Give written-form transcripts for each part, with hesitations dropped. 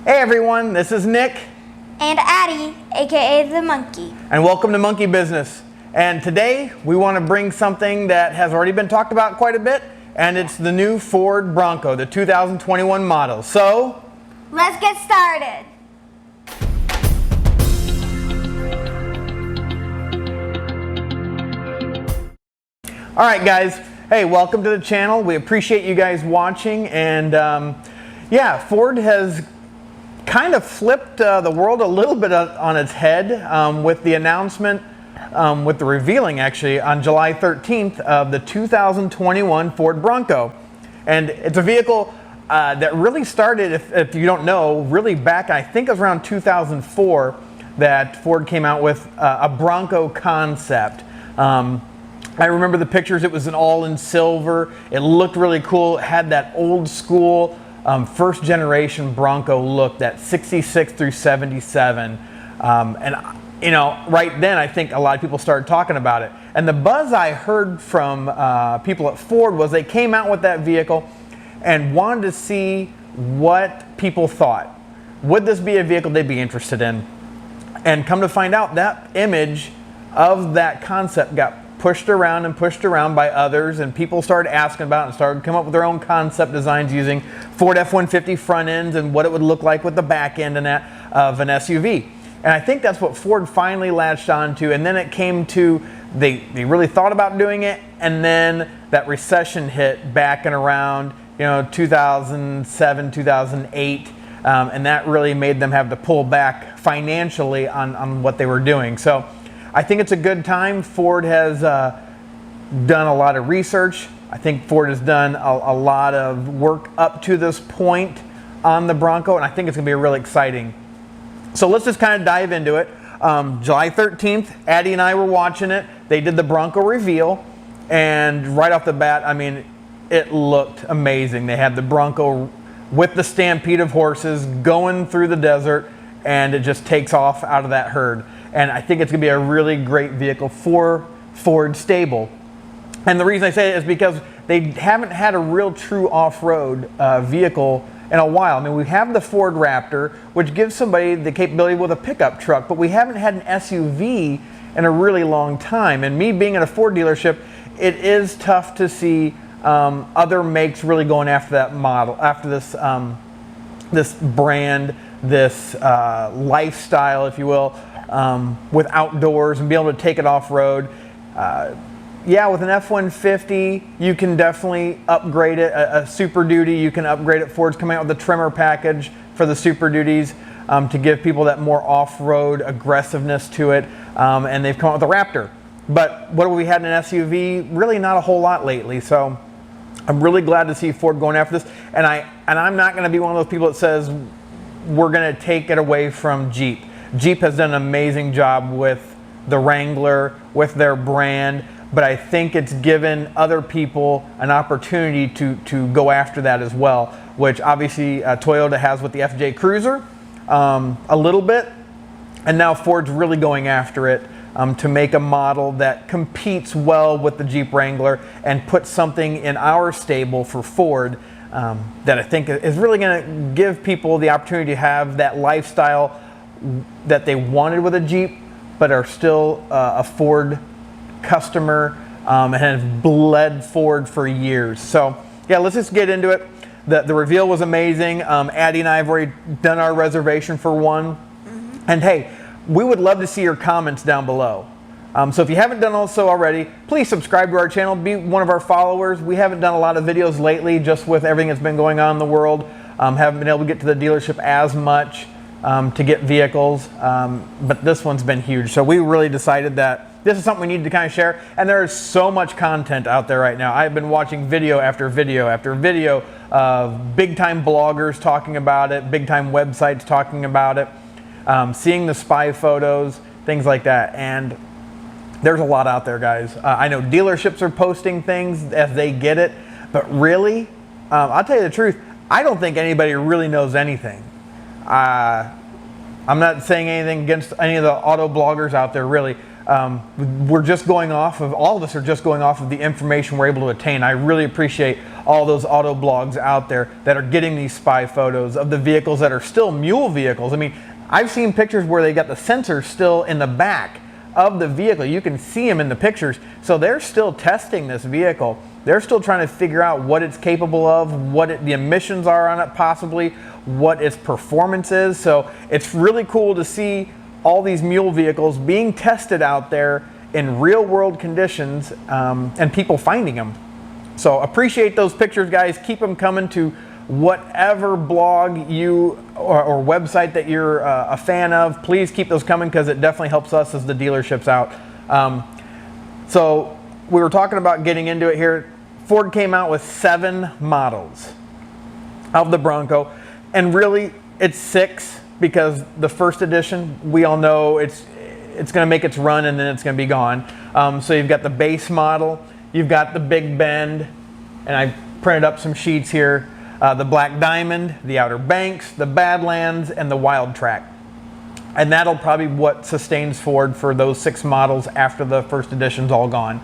Hey everyone, this is Nick. And Addie, aka the Monkey. And welcome to Monkey Business. And today we want to bring something that has already been talked about quite a bit, and it's the new Ford Bronco, the 2021 model. So, let's get started. All right guys, hey, welcome to the channel. We appreciate you guys watching, and yeah, Ford has kind of flipped the world a little bit on its head with the announcement, with the revealing actually on July 13th of the 2021 Ford Bronco. And it's a vehicle that really started, if you don't know, really back, I think it was around 2004 that Ford came out with a Bronco concept. I remember the pictures. It was an all in silver. It looked really cool. It had that old school first generation Bronco look, that 66 through 77. And you know, right then I think a lot of people started talking about it. And the buzz I heard from people at Ford was they came out with that vehicle and wanted to see what people thought. Would this be a vehicle they'd be interested in? And come to find out, that image of that concept got pushed around by others, and people started asking about it and started coming up with their own concept designs using Ford F-150 front ends and what it would look like with the back end and that of an SUV. And I think that's what Ford finally latched on to, and then it came to, they really thought about doing it, and then that recession hit back in around 2007, 2008, and that really made them have to pull back financially on what they were doing. So I think it's a good time. Ford has done a lot of research. I think Ford has done a lot of work up to this point on the Bronco, and I think it's going to be really exciting. So let's just kind of dive into it. July 13th, Addie and I were watching it. They did the Bronco Reveal, and right off the bat, I mean, it looked amazing. They had the Bronco with the stampede of horses going through the desert, and it just takes off out of that herd. And I think it's going to be a really great vehicle for Ford stable. And the reason I say it is because they haven't had a real true off-road vehicle in a while. I mean, we have the Ford Raptor, which gives somebody the capability with a pickup truck, but we haven't had an SUV in a really long time. And me being at a Ford dealership, it is tough to see other makes really going after that model, after this, this brand, this lifestyle, if you will. With outdoors and be able to take it off-road. Yeah, with an F-150, you can definitely upgrade it. A Super Duty, you can upgrade it. Ford's coming out with a trimmer package for the Super Duties to give people that more off-road aggressiveness to it. And they've come out with the Raptor. But what have we had in an SUV? Really not a whole lot lately. So I'm really glad to see Ford going after this. And I'm not going to be one of those people that says we're going to take it away from Jeep. Jeep has done an amazing job with the Wrangler, with their brand, but I think it's given other people an opportunity to go after that as well, which obviously Toyota has with the FJ Cruiser a little bit, and now Ford's really going after it to make a model that competes well with the Jeep Wrangler and put something in our stable for Ford that I think is really going to give people the opportunity to have that lifestyle that they wanted with a Jeep, but are still a Ford customer and have bled Ford for years. So yeah, let's just get into it. The reveal was amazing. Addie and I have already done our reservation for one. And hey, we would love to see your comments down below. So if you haven't done so already, please subscribe to our channel, be one of our followers. We haven't done a lot of videos lately, just with everything that's been going on in the world. Haven't been able to get to the dealership as much to get vehicles, but this one's been huge. So we really decided that this is something we need to kind of share, and there is so much content out there right now. I've been watching video after video after video of big-time bloggers talking about it, big-time websites talking about it, seeing the spy photos, things like that, and there's a lot out there, guys. I know dealerships are posting things as they get it, but really, I'll tell you the truth, I don't think anybody really knows anything. I'm not saying anything against any of the auto bloggers out there, really, we're just going off of, all of us are just going off of the information we're able to attain. I really appreciate all those auto blogs out there that are getting these spy photos of the vehicles that are still mule vehicles. I mean, I've seen pictures where they got the sensors still in the back of the vehicle. You can see them in the pictures. So they're still testing this vehicle. They're still trying to figure out what it's capable of, what the emissions are on it possibly, what its performance is. So it's really cool to see all these mule vehicles being tested out there in real world conditions, and people finding them. So appreciate those pictures, guys. Keep them coming to whatever blog you or website that you're a fan of. Please keep those coming, because it definitely helps us as the dealerships out. So we were talking about getting into it here. Ford came out with 7 models of the Bronco, and really it's 6, because the first edition, we all know it's going to make its run and then it's going to be gone. So you've got the base model, you've got the Big Bend, and I printed up some sheets here, the Black Diamond, the Outer Banks, the Badlands, and the Wild Track. And that'll probably be what sustains Ford for those 6 models after the first edition's all gone.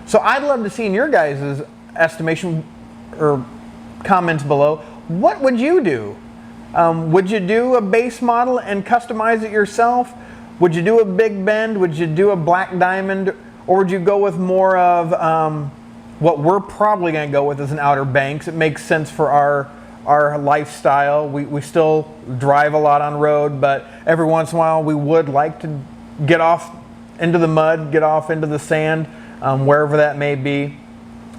So I'd love to see in your guys' estimation or comments below, what would you do? Would you do a base model and customize it yourself? Would you do a Big Bend? Would you do a Black Diamond? Or would you go with more of what we're probably going to go with as an Outer Banks? It makes sense for our lifestyle. We still drive a lot on road, but every once in a while we would like to get off into the mud, get off into the sand, wherever that may be.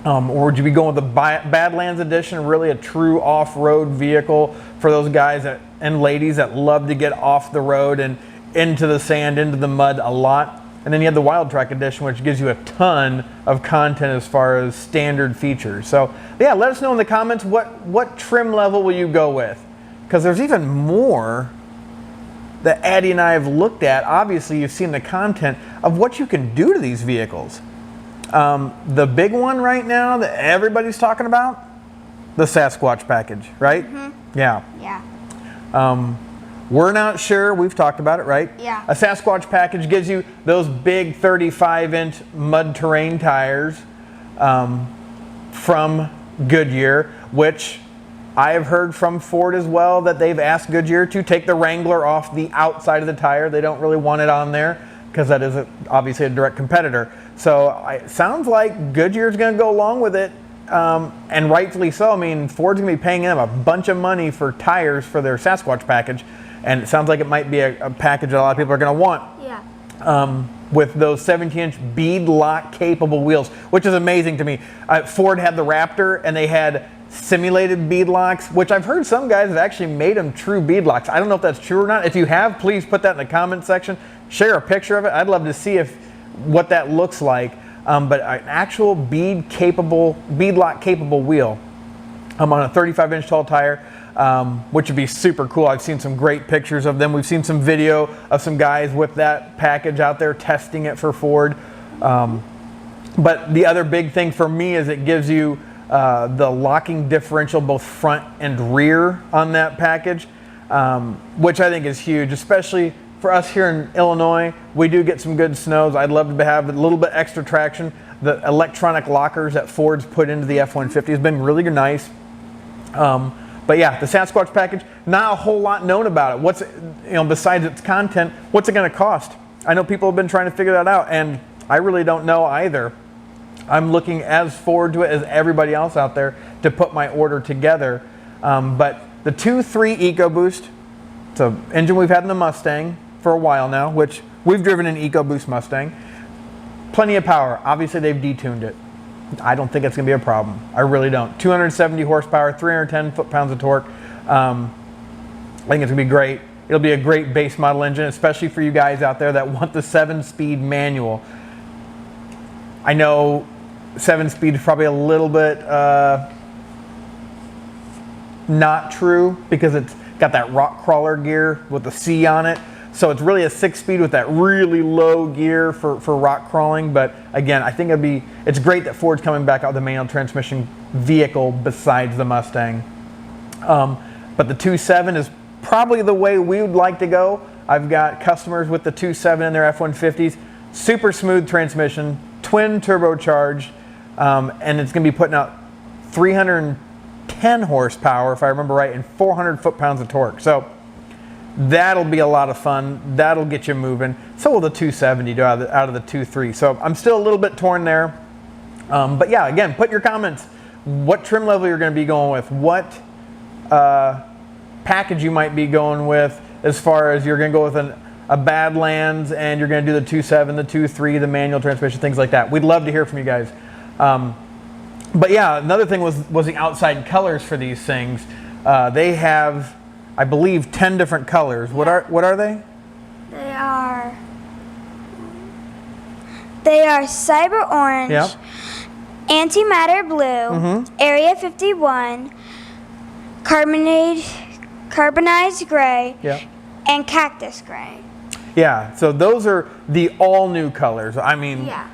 Or would you be going with the Badlands edition, really a true off-road vehicle for those guys and ladies that love to get off the road and into the sand, into the mud a lot? And then you have the Wild Track edition, which gives you a ton of content as far as standard features. So yeah, let us know in the comments what trim level will you go with, because there's even more that Addie and I have looked at. Obviously you've seen the content of what you can do to these vehicles. The big one right now that everybody's talking about, the Sasquatch package, right? Mm-hmm. Yeah. Yeah. We're not sure. We've talked about it, right? Yeah. A Sasquatch package gives you those big 35-inch mud terrain tires from Goodyear, which I have heard from Ford as well that they've asked Goodyear to take the Wrangler off the outside of the tire. They don't really want it on there because that is obviously a direct competitor. So it sounds like Goodyear's going to go along with it, and rightfully so. I mean, Ford's going to be paying them a bunch of money for tires for their Sasquatch package, and it sounds like it might be a package that a lot of people are going to want. Yeah. With those 17-inch bead lock capable wheels, which is amazing to me. Ford had the Raptor, and they had simulated bead locks, which I've heard some guys have actually made them true bead locks. I don't know if that's true or not. If you have, please put that in the comment section. Share a picture of it. I'd love to see what that looks like. But an actual bead lock capable wheel on a 35-inch tall tire, which would be super cool. I've seen some great pictures of them. We've seen some video of some guys with that package out there testing it for Ford. But the other big thing for me is it gives you the locking differential both front and rear on that package, which I think is huge, especially for us here in Illinois. We do get some good snows. I'd love to have a little bit extra traction. The electronic lockers that Ford's put into the F-150 has been really nice. But yeah, the Sasquatch package, not a whole lot known about it. Besides its content, what's it going to cost? I know people have been trying to figure that out, and I really don't know either. I'm looking as forward to it as everybody else out there to put my order together. But the 2.3 EcoBoost, it's an engine we've had in the Mustang for a while now, which we've driven an EcoBoost Mustang. Plenty of power. Obviously, they've detuned it. I don't think it's going to be a problem. I really don't. 270 horsepower, 310 foot-pounds of torque. I think it's going to be great. It'll be a great base model engine, especially for you guys out there that want the 7-speed manual. I know 7-speed is probably a little bit not true because it's got that rock crawler gear with the C on it. So it's really a 6-speed with that really low gear for rock crawling. But again, I think it's great that Ford's coming back out with a manual transmission vehicle besides the Mustang. But the 2.7 is probably the way we would like to go. I've got customers with the 2.7 in their F-150s. Super smooth transmission, twin turbocharged, and it's going to be putting out 310 horsepower, if I remember right, and 400 foot-pounds of torque. So that'll be a lot of fun. That'll get you moving. So will the 270 do out of the 2.3. So I'm still a little bit torn there. But yeah, again, put your comments. What trim level you're going to be going with. What package you might be going with, as far as you're going to go with a Badlands and you're going to do the 2.7, the 2.3, the manual transmission, things like that. We'd love to hear from you guys. But yeah, another thing was the outside colors for these things. They have, I believe, 10 different colors. What are they? They are Cyber Orange, Yep. Antimatter Blue, Area 51, Carbonized Gray, Yep. and Cactus Gray. Yeah, so those are the all new colors. I mean, Yeah.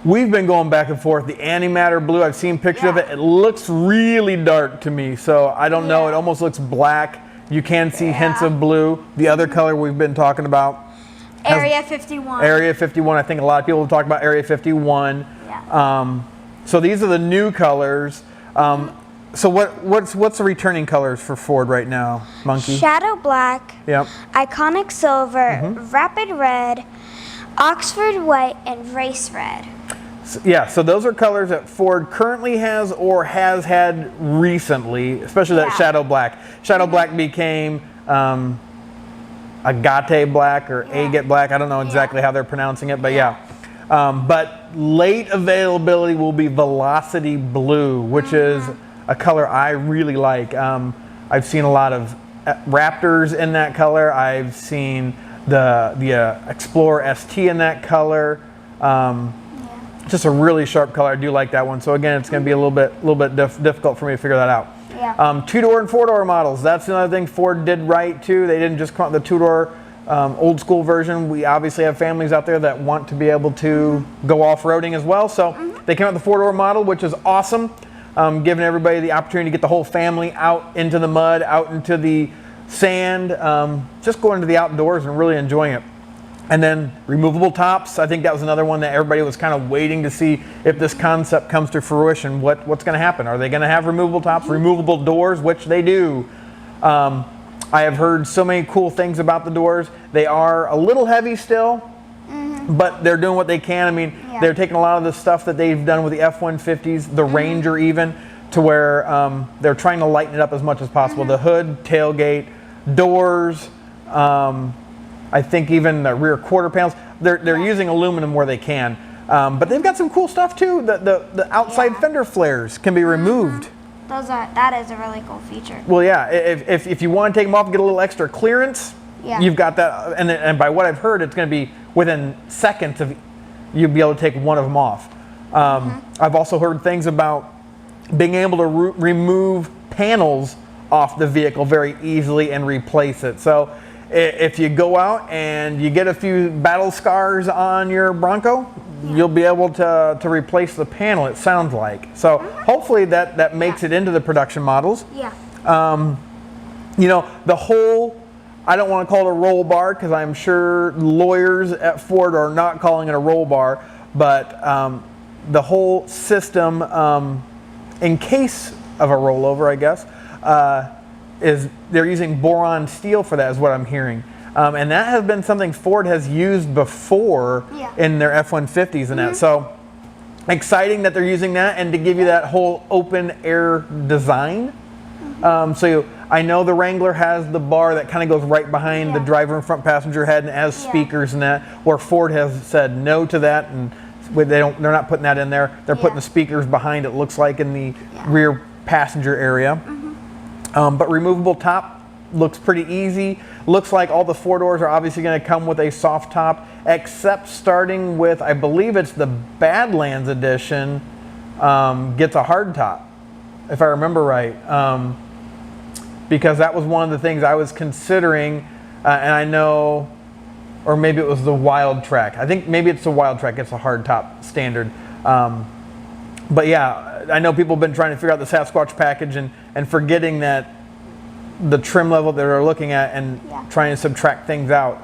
we've been going back and forth. The antimatter blue, I've seen pictures of it. It looks really dark to me, so I don't know. It almost looks black. You can see hints of blue. The other color we've been talking about, Area 51. Area 51. I think a lot of people have talked about Area 51. Yeah. So these are the new colors. So what's the returning colors for Ford right now, Monkey? Shadow Black, Yep. Iconic Silver, Rapid Red, Oxford White, and Race Red. So those are colors that Ford currently has or has had recently, especially that Shadow Black. Shadow Black became Agate Black or Agate Black. I don't know exactly how they're pronouncing it, but but late availability will be Velocity Blue, which is a color I really like. I've seen a lot of Raptors in that color. I've seen the Explorer ST in that color. Just a really sharp color. I do like that one. So again, it's going to be a little bit difficult for me to figure that out. Yeah. 2-door and 4-door models. That's another thing Ford did right too. They didn't just come out with the 2-door old school version. We obviously have families out there that want to be able to go off-roading as well. So they came out with the 4-door model, which is awesome. Giving everybody the opportunity to get the whole family out into the mud, out into the sand, just going to the outdoors and really enjoying it. And then removable tops. I think that was another one that everybody was kind of waiting to see if this concept comes to fruition. What's going to happen? Are they going to have removable tops, removable doors, which they do? I have heard so many cool things about the doors. They are a little heavy still, but they're doing what they can. I mean, they're taking a lot of the stuff that they've done with the F-150s, the Ranger even, to where they're trying to lighten it up as much as possible. The hood, tailgate, doors, I think even the rear quarter panels, they're using aluminum where they can. But they've got some cool stuff too. The outside fender flares can be removed. That is a really cool feature. Well, yeah, if you want to take them off and get a little extra clearance, you've got that. And by what I've heard, it's going to be within seconds of you'll be able to take one of them off. I've also heard things about being able to remove panels off the vehicle very easily and replace it. So if you go out and you get a few battle scars on your Bronco, you'll be able to replace the panel, it sounds like. So hopefully that makes it into the production models. Yeah. You know, the whole, I don't want to call it a roll bar because I'm sure lawyers at Ford are not calling it a roll bar, but the whole system, in case of a rollover, I guess, is they're using boron steel for that, is what I'm hearing. And that has been something Ford has used before in their F-150s and that. So exciting that they're using that and to give you that whole open air design. I know the Wrangler has the bar that kind of goes right behind the driver and front passenger head and has speakers and that, where Ford has said no to that, and they're not putting that in there. They're putting the speakers behind, it looks like, in the rear passenger area. But removable top looks pretty easy. Looks like all the 4 doors are obviously going to come with a soft top, except starting with, I believe it's the Badlands edition, gets a hard top, if I remember right. Because that was one of the things I was considering, and I know, or maybe it was the Wild Track. I think maybe it's the Wild Track, it's a hard top standard. But yeah, I know people have been trying to figure out the Sasquatch package and forgetting that the trim level that they're looking at and trying to subtract things out.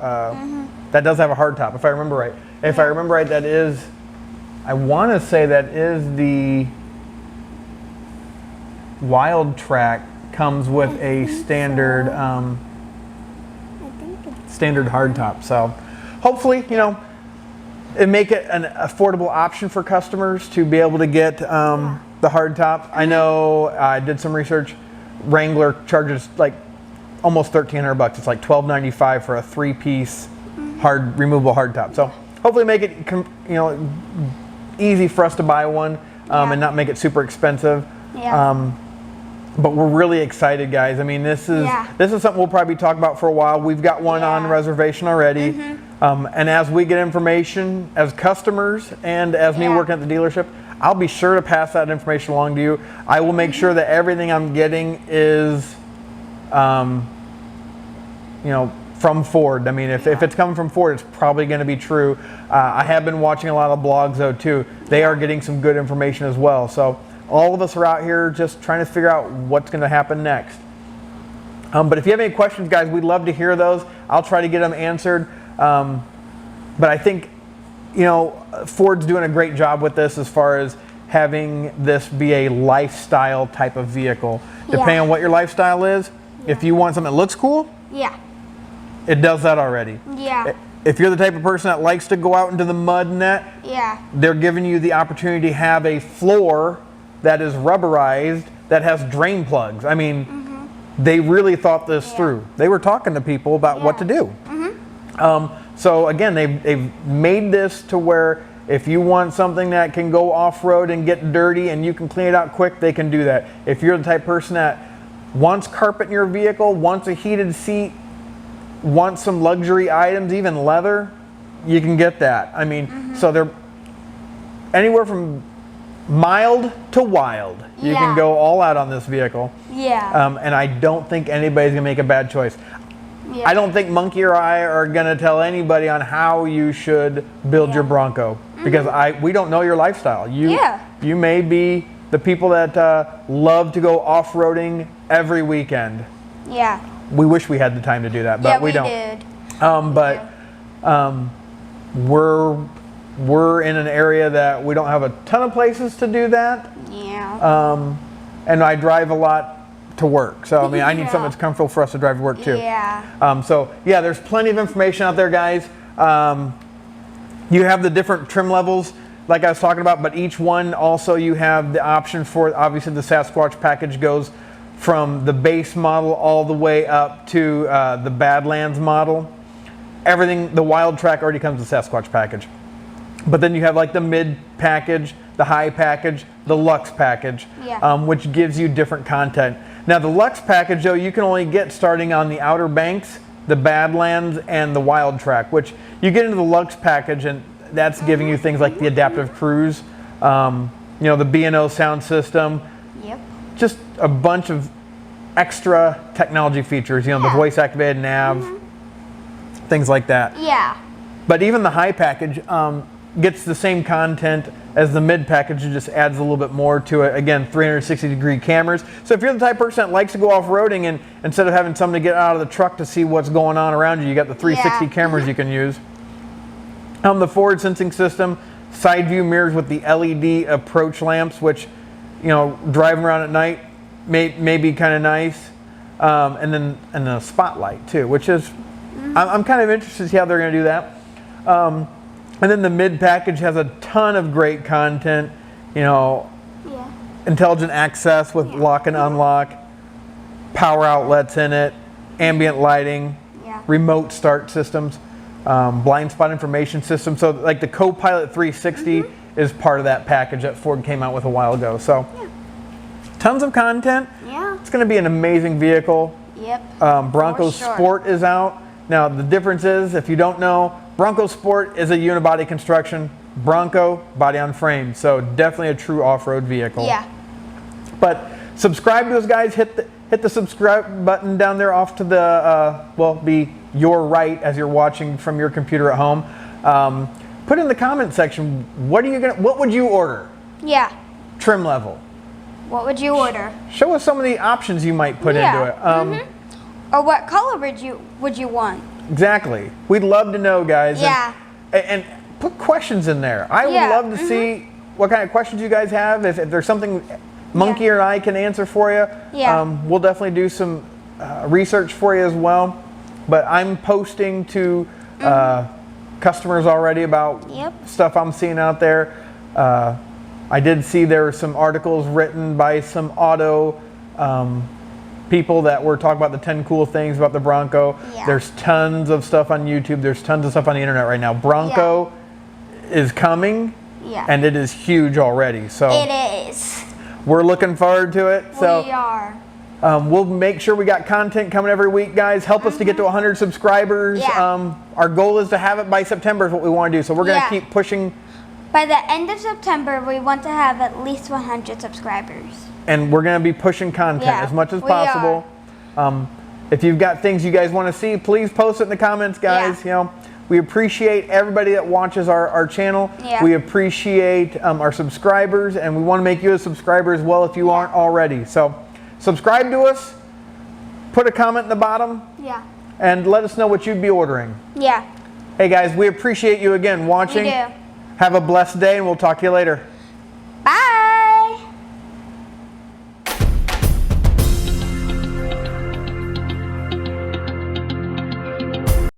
That does have a hardtop, if I remember right. If I remember right, that is, I want to say that is the Wild Track comes with a standard standard hardtop. So hopefully, you know, it make it an affordable option for customers to be able to get the hardtop. I know I did some research. Wrangler charges like almost $1,300. It's like $1,295 for a 3-piece hard removable hardtop. So hopefully make it easy for us to buy one and not make it super expensive. But we're really excited, guys. I mean, this is something we'll probably talk about for a while. We've got one on reservation already. And as we get information as customers and as me working at the dealership, I'll be sure to pass that information along to you. I will make sure that everything I'm getting is, from Ford. I mean, if it's coming from Ford, it's probably going to be true. I have been watching a lot of blogs, though, too. They are getting some good information as well. So all of us are out here just trying to figure out what's going to happen next. But if you have any questions, guys, we'd love to hear those. I'll try to get them answered. But I think, Ford's doing a great job with this as far as having this be a lifestyle type of vehicle. Depending on what your lifestyle is, if you want something that looks cool, it does that already. If you're the type of person that likes to go out into the mud and that, they're giving you the opportunity to have a floor that is rubberized that has drain plugs. I mean, they really thought this through. They were talking to people about what to do. So again, they've made this to where if you want something that can go off-road and get dirty and you can clean it out quick, they can do that. If you're the type of person that wants carpet in your vehicle, wants a heated seat, wants some luxury items, even leather, you can get that. I mean, so they're anywhere from mild to wild. You can go all out on this vehicle. And I don't think anybody's gonna make a bad choice. I don't think Monkey or I are gonna tell anybody on how you should build your Bronco, because we don't know your lifestyle. You may be the people that love to go off-roading every weekend. We wish we had the time to do that, but we don't. We're in an area that we don't have a ton of places to do that. And I drive a lot to work, so I mean, I need something that's comfortable for us to drive to work too. So yeah, there's plenty of information out there, guys. You have the different trim levels like I was talking about, but each one also you have the option for, obviously the Sasquatch package goes from the base model all the way up to the Badlands model. Everything, the Wild Track already comes with the Sasquatch package. But then you have like the mid package, the high package, the Luxe package, which gives you different content. Now the Luxe package, though, you can only get starting on the Outer Banks, the Badlands, and the Wild Track, which you get into the Luxe package and that's giving you things like the adaptive cruise, the B&O sound system, just a bunch of extra technology features, the voice activated nav, things like that. But even the high package gets the same content as the mid package. It just adds a little bit more to it. Again, 360-degree cameras. So if you're the type of person that likes to go off-roading and instead of having somebody get out of the truck to see what's going on around you, you got the 360 cameras you can use. The forward sensing system, side view mirrors with the LED approach lamps, which, driving around at night may be kind of nice. And then a spotlight too, which is, I'm kind of interested to see how they're going to do that. And then the mid package has a ton of great content, intelligent access with lock and unlock, power outlets in it, ambient lighting, remote start systems, blind spot information system. So like the Co-Pilot 360 is part of that package that Ford came out with a while ago. So tons of content. It's going to be an amazing vehicle. Bronco Sport is out. Now the difference is, if you don't know, Bronco Sport is a unibody construction. Bronco, body on frame. So definitely a true off-road vehicle. But subscribe to us, guys. Hit the subscribe button down there off to the, be your right as you're watching from your computer at home. Put in the comment section, what would you order? Trim level. What would you order? Show us some of the options you might put into it. Or what color would you want? Exactly. We'd love to know, guys. Yeah. And put questions in there. I would love to see what kind of questions you guys have. If there's something Monkey or I can answer for you, we'll definitely do some research for you as well. But I'm posting to customers already about stuff I'm seeing out there. I did see there were some articles written by some auto people that were talking about the 10 cool things about the Bronco. There's tons of stuff on YouTube. There's tons of stuff on the internet right now. Bronco is coming, and it is huge already. So it is. We're looking forward to it. So we are. We'll make sure we got content coming every week, guys. Help us to get to 100 subscribers. Our goal is to have it by September is what we want to do. So we're going to keep pushing. By the end of September, we want to have at least 100 subscribers. And we're going to be pushing content as much as possible. If you've got things you guys want to see, please post it in the comments, guys. You know, we appreciate everybody that watches our channel. We appreciate our subscribers, and we want to make you a subscriber as well if you aren't already. So subscribe to us, put a comment in the bottom, and let us know what you'd be ordering. Hey guys, we appreciate you again watching. We do. Have a blessed day, and we'll talk to you later.